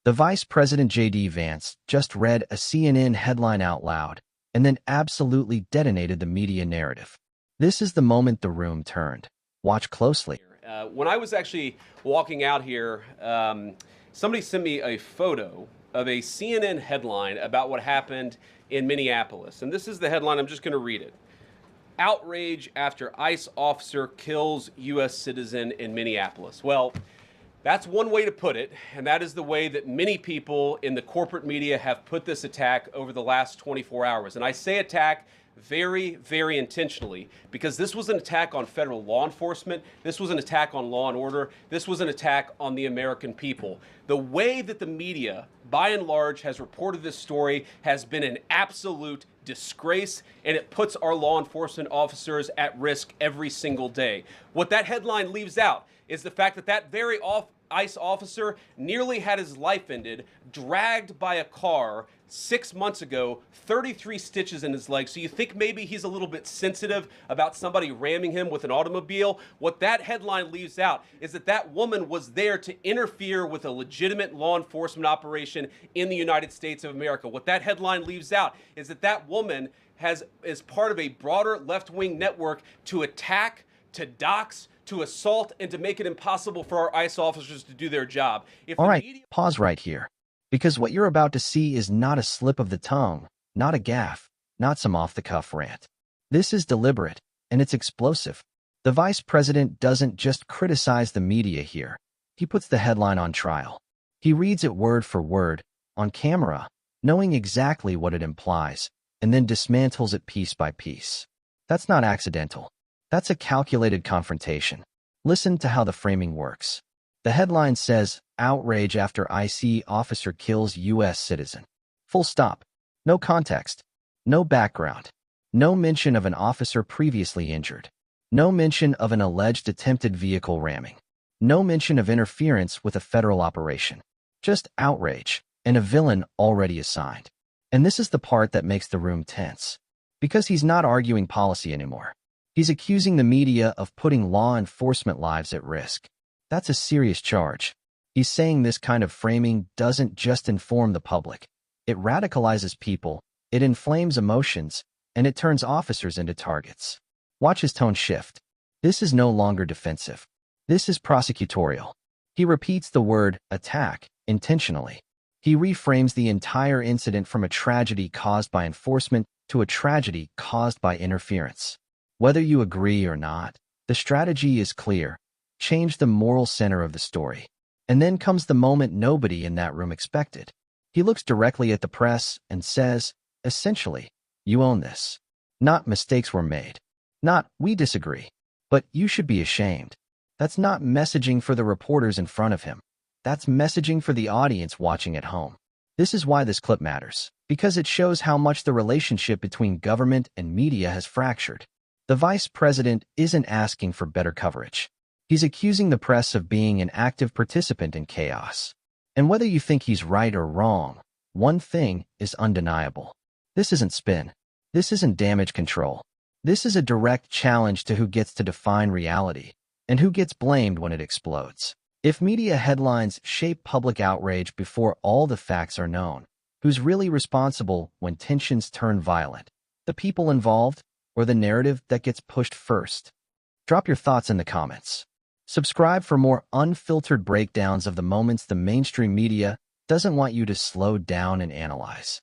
The Vice President JD Vance just read a CNN headline out loud and then absolutely detonated the media narrative. This is the moment the room turned. Watch closely. When I was actually walking out here, somebody sent me a photo of a CNN headline about what happened in Minneapolis. And this is the headline. I'm just going to read it. Outrage after ICE officer kills U.S. citizen in Minneapolis. Well, that's one way to put it, and that is the way that many people in the corporate media have put this attack over the last 24 hours. And I say attack very, very intentionally, because this was an attack on federal law enforcement. This was an attack on law and order. This was an attack on the American people. The way that the media, by and large, has reported this story has been an absolute disgrace, and it puts our law enforcement officers at risk every single day. What that headline leaves out is the fact that that very ICE officer nearly had his life ended, dragged by a car 6 months ago, 33 stitches in his leg. So you think maybe he's a little bit sensitive about somebody ramming him with an automobile? What that headline leaves out is that that woman was there to interfere with a legitimate law enforcement operation in the United States of America. What that headline leaves out is that that woman is part of a broader left-wing network to attack, to dox, to assault, and to make it impossible for our ICE officers to do their job. All right, pause right here. Because what you're about to see is not a slip of the tongue, not a gaffe, not some off-the-cuff rant. This is deliberate, and it's explosive. The vice president doesn't just criticize the media here. He puts the headline on trial. He reads it word for word, on camera, knowing exactly what it implies, and then dismantles it piece by piece. That's not accidental. That's a calculated confrontation. Listen to how the framing works. The headline says, outrage after ICE officer kills U.S. citizen. Full stop. No context. No background. No mention of an officer previously injured. No mention of an alleged attempted vehicle ramming. No mention of interference with a federal operation. Just outrage, and a villain already assigned. And this is the part that makes the room tense. Because he's not arguing policy anymore. He's accusing the media of putting law enforcement lives at risk. That's a serious charge. He's saying this kind of framing doesn't just inform the public. It radicalizes people, it inflames emotions, and it turns officers into targets. Watch his tone shift. This is no longer defensive. This is prosecutorial. He repeats the word attack intentionally. He reframes the entire incident from a tragedy caused by enforcement to a tragedy caused by interference. Whether you agree or not, the strategy is clear. Change the moral center of the story. And then comes the moment nobody in that room expected. He looks directly at the press and says, essentially, you own this. Not mistakes were made. Not, we disagree. But you should be ashamed. That's not messaging for the reporters in front of him. That's messaging for the audience watching at home. This is why this clip matters, because it shows how much the relationship between government and media has fractured. The vice president isn't asking for better coverage. He's accusing the press of being an active participant in chaos. And whether you think he's right or wrong, one thing is undeniable. This isn't spin. This isn't damage control. This is a direct challenge to who gets to define reality and who gets blamed when it explodes. If media headlines shape public outrage before all the facts are known, who's really responsible when tensions turn violent? The people involved, or the narrative that gets pushed first? Drop your thoughts in the comments. Subscribe for more unfiltered breakdowns of the moments the mainstream media doesn't want you to slow down and analyze.